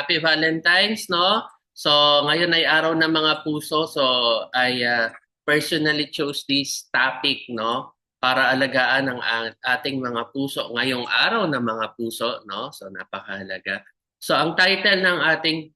Happy Valentine's, no? So, ngayon ay araw ng mga puso. So, I personally chose this topic, no? Para alagaan ang ating mga puso ngayong araw ng mga puso, no? So, napakahalaga. So, ang title ng ating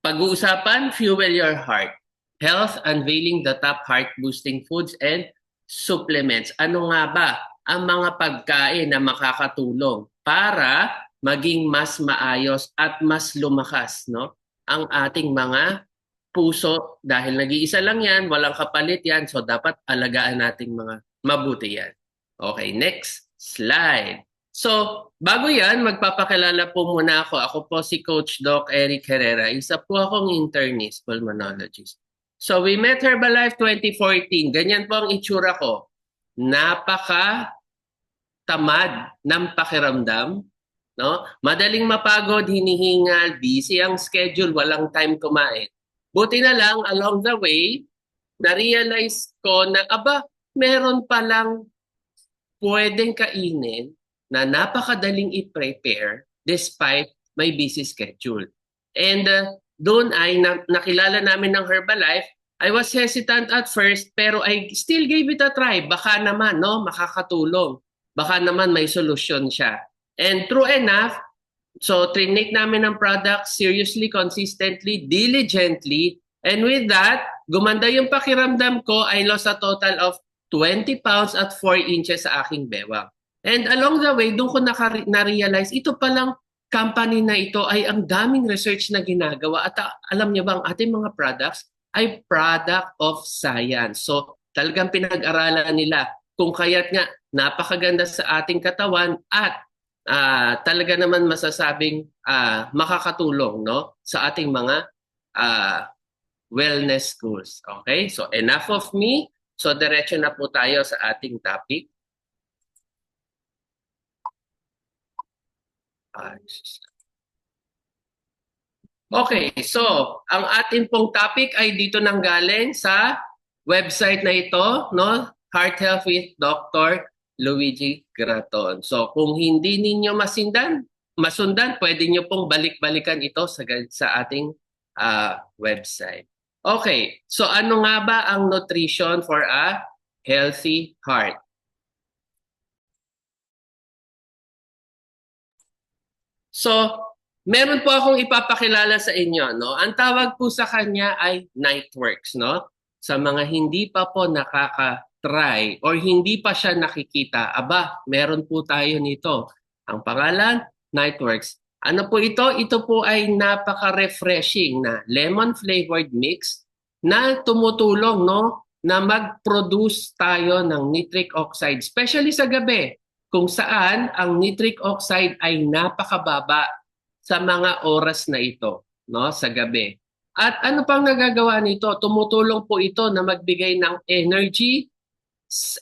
pag-uusapan, Fuel Your Heart. Health, unveiling the top heart-boosting foods and supplements. Ano nga ba ang mga pagkain na makakatulong para maging mas maayos at mas lumakas, no? Ang ating mga puso dahil nag-iisa lang yan, walang kapalit yan, so dapat alagaan nating mga mabuti yan. Okay, next slide. So, bago yan, magpapakilala po muna ako. Ako po si Coach Doc Eric Herrera. Isa po akong internist, pulmonologist. So, we met Herbalife 2014. Ganyan po ang itsura ko. Napaka tamad ng pakiramdam, no? Madaling mapagod, hinihingal, busy ang schedule, walang time kumain. Buti na lang along the way, na-realize ko na meron palang pwedeng kainin na napakadaling i-prepare despite my busy schedule. And doon ay nakilala namin ng Herbalife. I was hesitant at first pero I still gave it a try. Baka naman, no, makakatulong. Baka naman may solusyon siya. And true enough, so trinake namin ng product seriously, consistently, diligently. And with that, gumanda yung pakiramdam ko. I lost a total of 20 pounds at 4 inches sa aking bewang. And along the way, doon ko na-realize, ito palang company na ito ay ang daming research na ginagawa. At alam niyo ba, ang ating mga products ay product of science. So talagang pinag-aralan nila kung kaya't nga napakaganda sa ating katawan at talaga naman masasabing makakatulong, no, sa ating mga wellness goals. Okay? So enough of me. So diretso na po tayo sa ating topic. Okay, so ang ating pong topic ay dito nanggaling sa website na ito, no? Heart Health with Dr. Luigi Graton. So kung hindi ninyo masundan, pwede nyo pong balik-balikan ito sa ating website. Okay, so ano nga ba ang nutrition for a healthy heart? So, meron po akong ipapakilala sa inyo, no? Ang tawag po sa kanya ay Nightworks, no? Sa mga hindi pa po nakaka-try or hindi pa siya nakikita, meron po tayo nito. Ang pangalan, Nightworks. Ano po ito? Ito po ay napaka-refreshing na lemon-flavored mix na tumutulong, no, na mag-produce tayo ng nitric oxide, especially sa gabi, kung saan ang nitric oxide ay napakababa sa mga oras na ito, no, sa gabi. At ano pang nagagawa nito? Tumutulong po ito na magbigay ng energy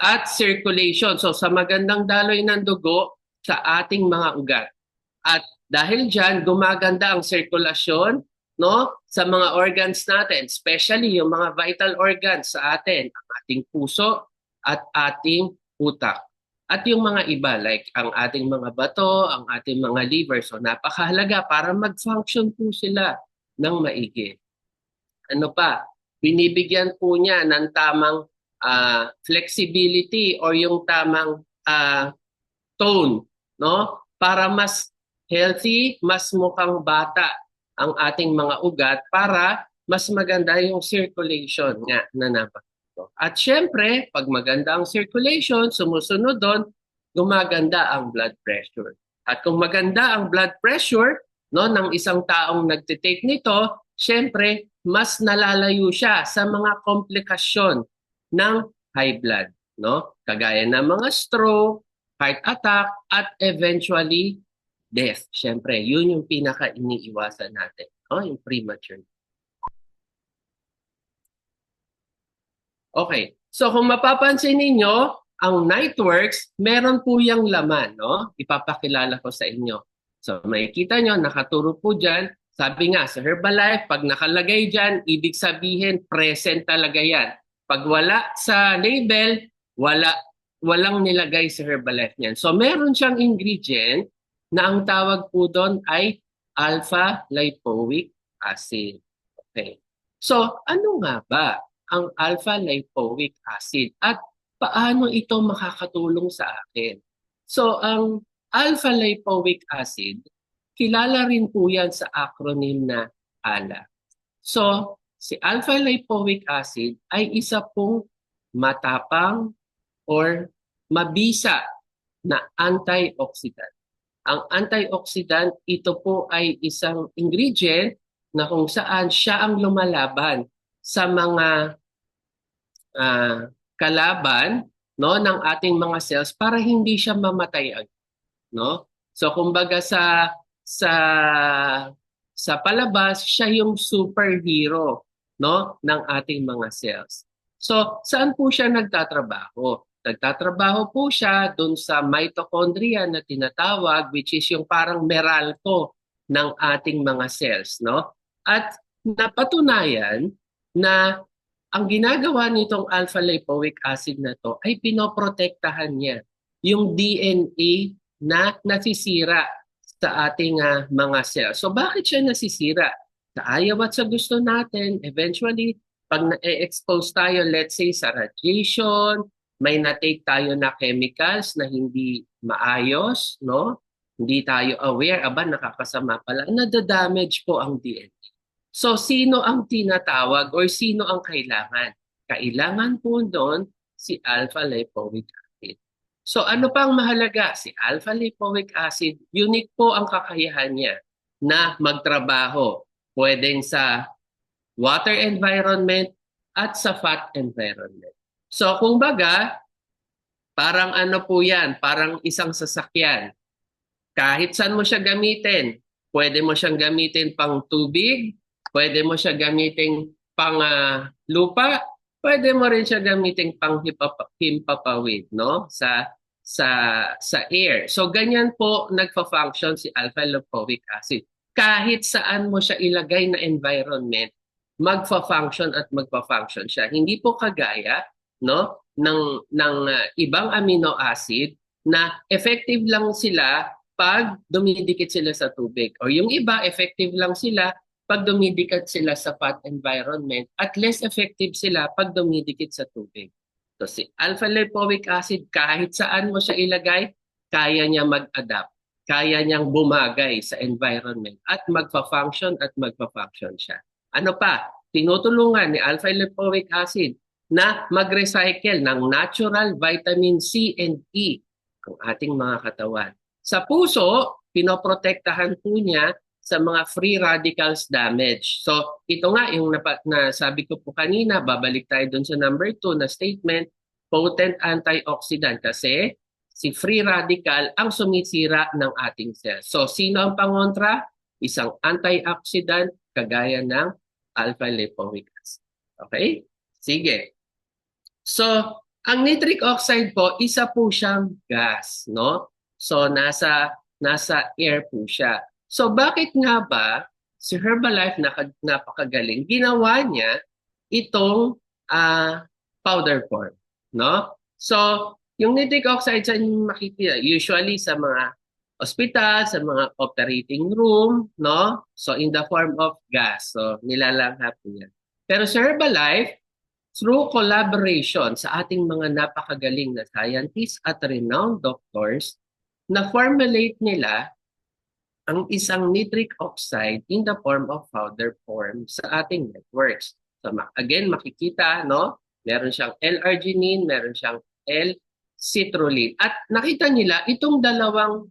at circulation. So sa magandang daloy ng dugo sa ating mga ugat. At dahil diyan gumaganda ang sirkulasyon, no, sa mga organs natin, especially yung mga vital organs sa atin, ang ating puso at ating utak. At yung mga iba like ang ating mga bato, ang ating mga liver. So napakahalaga para mag-function po sila ng maigi. Ano pa? Binibigyan po niya ng tamang flexibility or yung tamang tone, no? Para mas healthy, mas mukhang bata ang ating mga ugat para mas maganda yung circulation nga na nabanggit. At syempre, pag maganda ang circulation, sumusunod doon, gumaganda ang blood pressure. At kung maganda ang blood pressure, no, ng isang taong nagtitake nito, syempre, mas nalalayo siya sa mga komplikasyon ng high blood, no? Kagaya ng mga stroke, heart attack, at eventually death. Syempre, yun yung pinaka-iniiwasan natin, no? Yung premature. Okay. So kung mapapansin ninyo, ang Nightworks, meron po yung laman, no? Ipapakilala ko sa inyo. So makikita nyo, nakaturo po dyan. Sabi nga sa Herbalife, pag nakalagay dyan, ibig sabihin present talaga yan. Pag wala sa label, walang nilagay sa Herbalife niyan. So meron siyang ingredient na ang tawag po doon ay alpha lipoic acid. Okay. So, ano nga ba ang alpha lipoic acid at paano ito makakatulong sa akin? So, ang alpha lipoic acid, kilala rin po yan sa acronym na ALA. So, si alpha lipoic acid ay isa pong matapang or mabisa na antioxidant. Ang antioxidant, ito po ay isang ingredient na kung saan siya ang lumalaban sa mga kalaban, no, ng ating mga cells para hindi siya mamatay agad, no? So kumbaga sa sa palabas, siya yung superhero, no, ng ating mga cells. So saan po siya nagtatrabaho? Nagtatrabaho po siya doon sa mitochondria na tinatawag, which is yung parang meralco ng ating mga cells, no? At napatunayan na ang ginagawa nitong alpha lipoic acid na to ay pinoprotektahan niya yung DNA na nasisira sa ating mga cells. So bakit siya nasisira? Sa ayaw at sa gusto natin, eventually, pag na-expose tayo, let's say, sa radiation, may na-take tayo na chemicals na hindi maayos, no? Hindi tayo aware, aba, nakakasama pala. Nadadamage po ang DNA. So, sino ang tinatawag or sino ang kailangan? Kailangan po doon si alpha lipoic acid. So, ano pang mahalaga? Si alpha lipoic acid, unique po ang kakayahan niya na magtrabaho. Pwedeng sa water environment at sa fat environment. So, kung baga, parang ano po yan, parang isang sasakyan. Kahit saan mo siya gamitin, pwede mo siyang gamitin pang tubig, pwede mo siya gamitin pang lupa, pwede mo rin siya gamitin pang himpapawid, no? Sa air. So ganyan po nagfa-function si alpha lipoic acid. Kahit saan mo siya ilagay na environment, magfa-function at magfa-function siya. Hindi po kagaya, no, ng ibang amino acid na effective lang sila pag dumidikit sila sa tubig. O yung iba, effective lang sila pag dumidikit sila sa fat environment at less effective sila pag dumidikit sa tubig. So si alpha lipoic acid, kahit saan mo siya ilagay, kaya niya mag-adapt. Kaya niyang bumagay sa environment at magpa-function siya. Ano pa? Tinutulungan ni alpha lipoic acid na mag-recycle ng natural vitamin C and E ang ating mga katawan. Sa puso, pinoprotektahan po niya sa mga free radicals damage. So ito nga yung nasabi ko po kanina, babalik tayo dun sa number 2 na statement, potent antioxidant kasi si free radical ang sumisira ng ating cells. So sino ang pangontra? Isang antioxidant kagaya ng alpha lipoic acid. Okay? Sige. So ang nitric oxide po, isa po siyang gas, no? So nasa air po siya. So bakit nga ba si Herbalife napakagaling? Ginawa niya itong powder form, no? So yung nitric oxide sa makikita usually sa mga ospital, sa mga operating room, no? So in the form of gas. So nilalanghap niya. Pero sa Herbalife, through collaboration sa ating mga napakagaling na scientists at renowned doctors, na-formulate nila ang isang nitric oxide in the form of powder form sa ating networks. So again, makikita, no? Meron siyang L-arginine, meron siyang L-citrulline. At nakita nila itong dalawang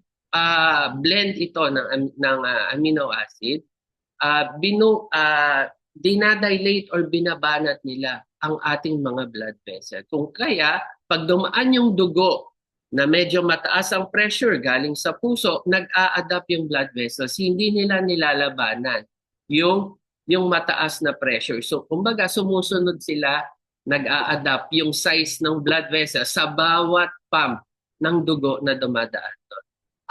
blend ito ng amino acid, dinadilate or binabanat nila ang ating mga blood vessel. Kung kaya, pag dumaan yung dugo na medyo mataas ang pressure galing sa puso, nag-a-adapt yung blood vessels. Hindi nila nilalabanan yung mataas na pressure. So, kumbaga, sumusunod sila, nag-a-adapt yung size ng blood vessel sa bawat pump ng dugo na dumadaan doon.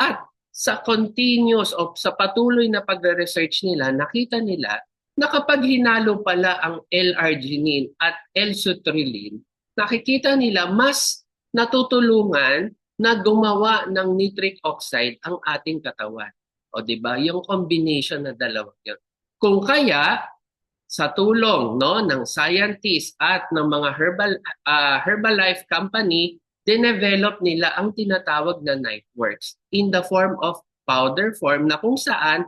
At sa continuous o sa patuloy na pagre-research nila, nakita nila na kapag hinalo pala ang L-arginine at L-citrulline, nakikita nila mas natutulungan na gumawa ng nitric oxide ang ating katawan. O di ba? Yung combination na dalawa yun. Kung kaya sa tulong no ng scientists at ng mga Herbalife company, dinevelop nila ang tinatawag na Nightworks in the form of powder form na kung saan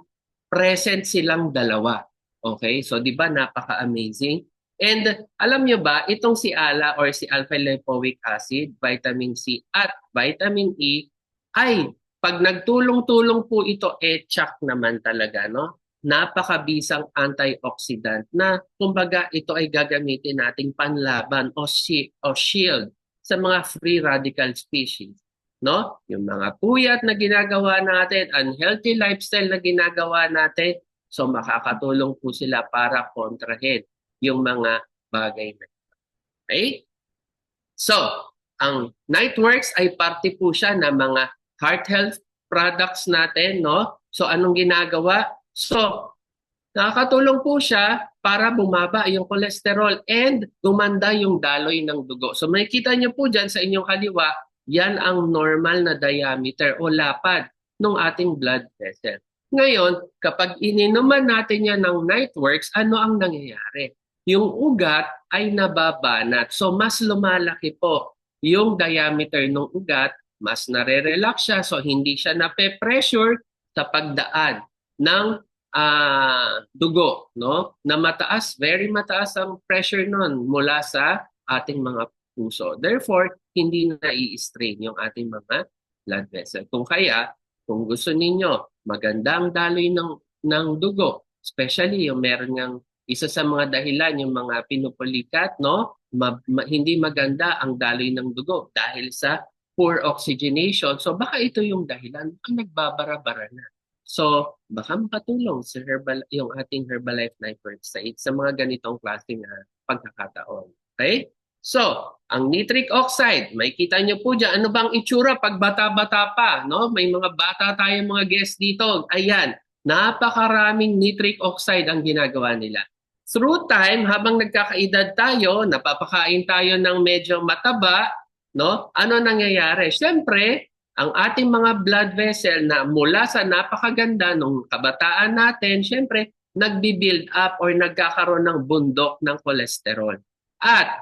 present silang dalawa. Okay? So 'di ba napaka-amazing? And alam nyo ba, itong si ALA or si alpha lipoic acid, vitamin C at vitamin E ay pag nagtulong-tulong po ito, tsak naman talaga, no? Napakabisang antioxidant na kumbaga ito ay gagamitin nating panlaban o shield sa mga free radical species, no? Yung mga puyat na ginagawa natin, unhealthy lifestyle na ginagawa natin, so makakatulong po sila para kontrahin yung mga bagay na. Okay? So, ang Nightworks ay parte po siya ng mga heart health products natin, no? So, anong ginagawa? So, nakakatulong po siya para bumaba yung cholesterol and gumanda yung daloy ng dugo. So, makikita niyo po dyan sa inyong kaliwa, yan ang normal na diameter o lapad ng ating blood vessel. Ngayon, kapag ininuman natin yan ng Nightworks, ano ang nangyayari? Yung ugat ay nababanat. So mas lumalaki po yung diameter ng ugat, mas nare-relax siya, so hindi siya nape-pressure sa pagdaan ng dugo, no? Na mataas, very mataas ang pressure nun mula sa ating mga puso. Therefore, hindi na i-strain yung ating mga blood vessel. Kung kaya, kung gusto ninyo magandang daloy ng dugo, especially yung meron ng isa sa mga dahilan yung mga pinupulikat, no? Hindi maganda ang daloy ng dugo dahil sa poor oxygenation. So baka ito yung dahilan, baka nagbabara-bara na. So baka makatulong sa yung ating Herbalife Nightworks sa mga ganitong klaseng pagkakataon. Okay? So, ang nitric oxide, may kita nyo po dyan, ano bang itsura pag bata-bata pa, no? May mga bata tayong mga guests dito. Ayan, napakaraming nitric oxide ang ginagawa nila. Through time, habang nagkakaedad tayo, napapakain tayo ng medyo mataba, no? Ano nangyayari? Siyempre, ang ating mga blood vessel na mula sa napakaganda nung kabataan natin, siyempre, nagbi-build up or nagkakaroon ng bundok ng cholesterol. At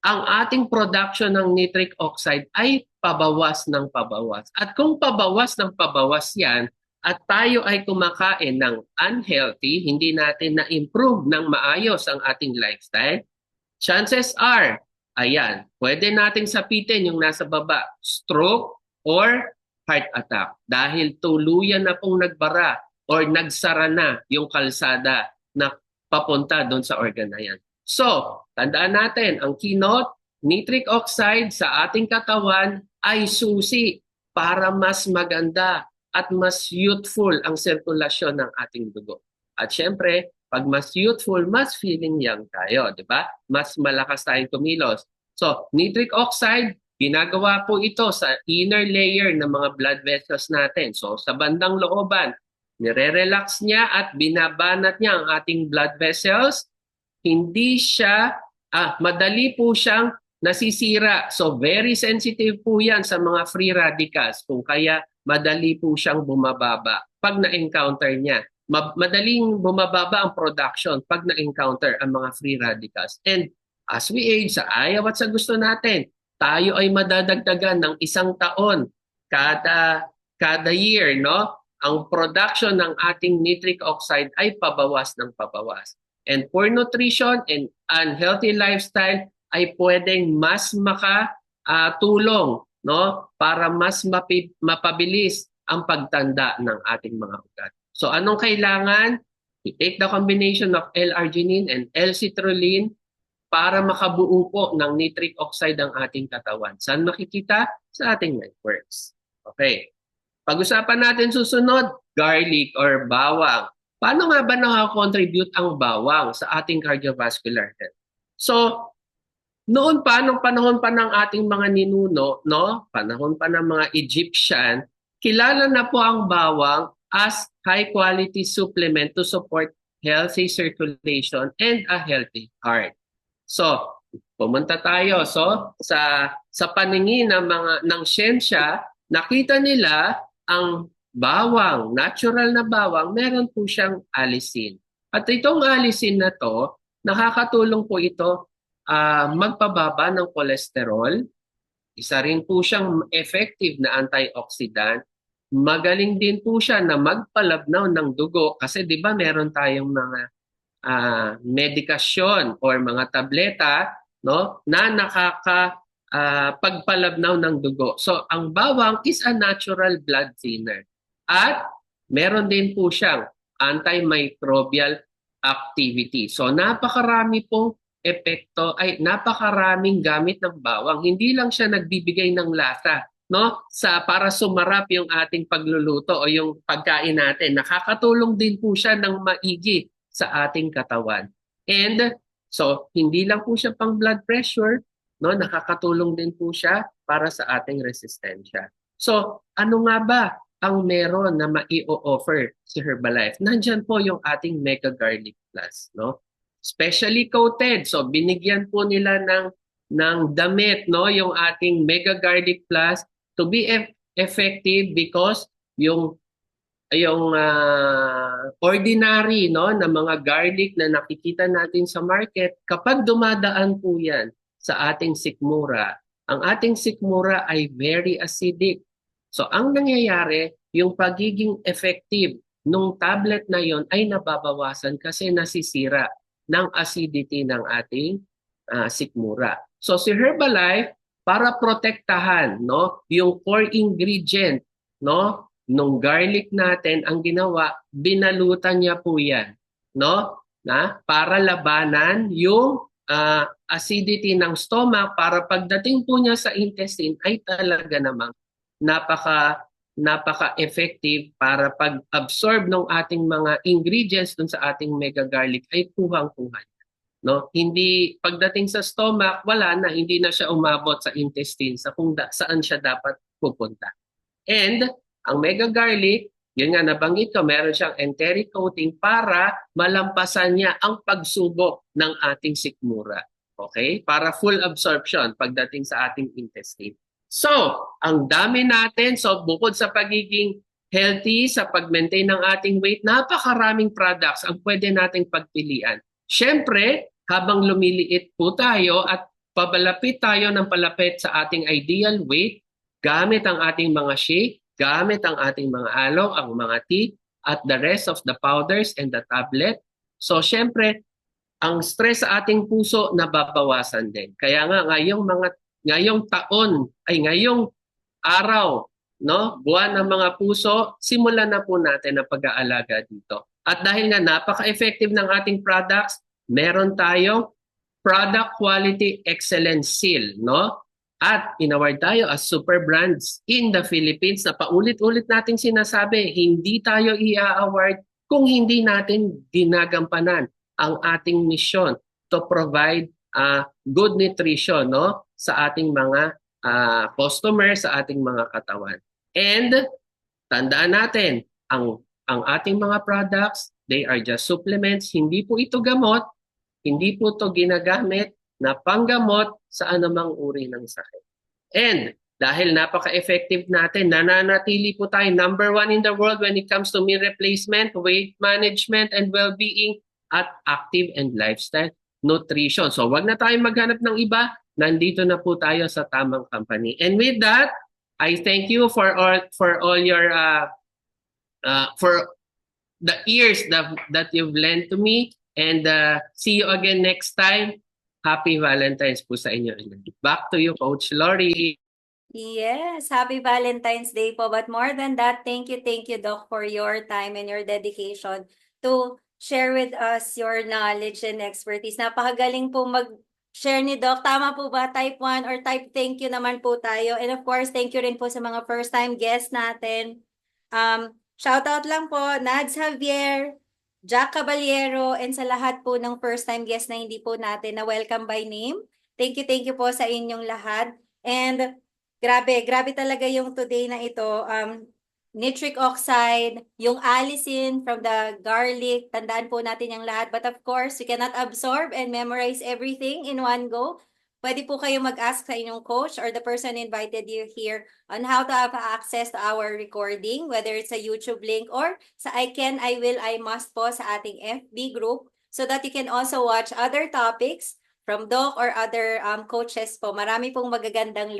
ang ating production ng nitric oxide ay pabawas ng pabawas. At kung pabawas ng pabawas yan, at tayo ay kumakain ng unhealthy, hindi natin na-improve ng maayos ang ating lifestyle, chances are, ayan, pwede nating sapitin yung nasa baba, stroke or heart attack. Dahil tuluyan na pong nagbara or nagsara na yung kalsada na papunta doon sa organ na yan. So, tandaan natin, ang keynote, nitric oxide sa ating katawan ay susi para mas maganda at mas youthful ang sirkulasyon ng ating dugo. At syempre, pag mas youthful, mas feeling young tayo, di ba? Mas malakas tayong kumilos. So, nitric oxide, ginagawa po ito sa inner layer ng mga blood vessels natin. So, sa bandang looban, nire-relax niya at binabanat niya ang ating blood vessels. Hindi siya, madali po siyang nasisira. So very sensitive po yan sa mga free radicals. Kung kaya madali po siyang bumababa pag na-encounter niya. Madaling bumababa ang production pag na-encounter ang mga free radicals. And as we age, sa ayaw at sa gusto natin, tayo ay madadagdagan ng 1 taon kada year, no? Ang production ng ating nitric oxide ay pabawas ng pabawas. And poor nutrition and unhealthy lifestyle ay pwedeng mas makatulong, no, para mas mapabilis ang pagtanda ng ating mga ugat. So anong kailangan? We take the combination of L-arginine and L-citrulline para makabuo po ng nitric oxide ang ating katawan. Saan makikita? Sa ating Nightworks. Okay. Pag-usapan natin susunod, garlic or bawang. Paano nga ba nakakontribute ang bawang sa ating cardiovascular health? So, noon pa, nung panahon pa ng ating mga ninuno, no? Panahon pa ng mga Egyptian, kilala na po ang bawang as high-quality supplement to support healthy circulation and a healthy heart. So, pumunta tayo. So, sa paningin ng siyensya, nakita nila ang bawang, natural na bawang, meron po siyang alisin. At itong alisin na to, nakakatulong po ito magpababa ng kolesterol. Isa rin po siyang effective na antioxidant. Magaling din po siya na magpalabnaw ng dugo kasi 'di ba meron tayong mga medikasyon or mga tableta, no, na pagpalabnaw ng dugo. So ang bawang is a natural blood thinner. At meron din po siyang antimicrobial activity. So napakarami pong epekto ay napakaraming gamit ng bawang. Hindi lang siya nagbibigay ng lasa, no? Para sumarap yung ating pagluluto o yung pagkain natin. Nakakatulong din po siya ng maigi sa ating katawan. And so hindi lang po siya pang blood pressure, no? Nakakatulong din po siya para sa ating resistensya. So, ano nga ba ang meron na mai-offer si Herbalife? Nandyan po yung ating Mega Garlic Plus, no? Specially coated. So, binigyan po nila ng damit, no? Yung ating Mega Garlic Plus to be effective because yung ordinary, no, na mga garlic na nakikita natin sa market, kapag dumadaan po yan sa ating sikmura, ang ating sikmura ay very acidic. So ang nangyayari, yung pagiging effective nung tablet na yon ay nababawasan kasi nasisira ng acidity ng ating sikmura. So si Herbalife, para protektahan, no, yung core ingredient, no, nung garlic natin, ang ginawa, binalutan niya po yan, no, para labanan yung acidity ng stomach, para pagdating po niya sa intestine ay talaga namang napaka-effective para pag-absorb ng ating mga ingredients dun sa ating mega garlic ay kuhang-kuha. No? Hindi pagdating sa stomach, wala na, hindi na siya umabot sa intestine sa saan siya dapat pupunta. And ang mega garlic, yun nga nabanggit ko, meron siyang enteric coating para malampasan niya ang pagsubok ng ating sikmura. Okay? Para full absorption pagdating sa ating intestine. So, ang dami natin, so bukod sa pagiging healthy, sa pag-maintain ng ating weight, napakaraming products ang pwede nating pagpilian. Siyempre, habang lumiliit po tayo at papalapit tayo ng palapit sa ating ideal weight, gamit ang ating mga shake, gamit ang ating mga aloe, ang mga tea, at the rest of the powders and the tablet. So, syempre, ang stress sa ating puso nababawasan din. Kaya nga, ngayong taon, ay ngayong araw, no, buwan ng mga puso, simulan na po natin ang pag-aalaga dito. At dahil nga napaka-effective ng ating products, meron tayong Product Quality Excellence Seal, no? At inaward tayo as super brands in the Philippines na paulit-ulit nating sinasabi, hindi tayo i-award kung hindi natin ginagampanan ang ating mission to provide good nutrition, no, sa ating mga customers, sa ating mga katawan. And tandaan natin, ang ating mga products, they are just supplements, hindi po ito gamot, hindi po ito ginagamit na panggamot sa anumang uri ng sakit. And dahil napaka-effective natin, nananatili po tayo number 1 in the world when it comes to meal replacement, weight management, and well-being at active and lifestyle nutrition. So wag na tayong maghanap ng iba, nandito na po tayo sa tamang company. And with that, I thank you for all your for the ears that you've lent to me, and see you again next time. Happy Valentine's po sa inyo. Back to you, Coach Lori. Yes, happy Valentine's Day po. But more than that, thank you, Doc, for your time and your dedication to share with us your knowledge and expertise. Napakagaling po mag-share ni Doc. Tama po ba? Type 1 or type thank you naman po tayo. And of course, thank you rin po sa mga first-time guests natin. Shoutout lang po, Nads Javier, Jack Caballero, and sa lahat po ng first-time guests na hindi po natin na welcome by name. Thank you po sa inyong lahat. And grabe talaga yung today na ito. Nitric oxide, yung allicin from the garlic, tandaan po natin yung lahat. But of course, we cannot absorb and memorize everything in one go. pwede po kayo mag-ask sa inyong coach or the person invited you here on how to have access to our recording, whether it's a YouTube link or sa I can, I will, I must po sa ating FB group so that you can also watch other topics from Doc or other coaches po. Marami pong magagandang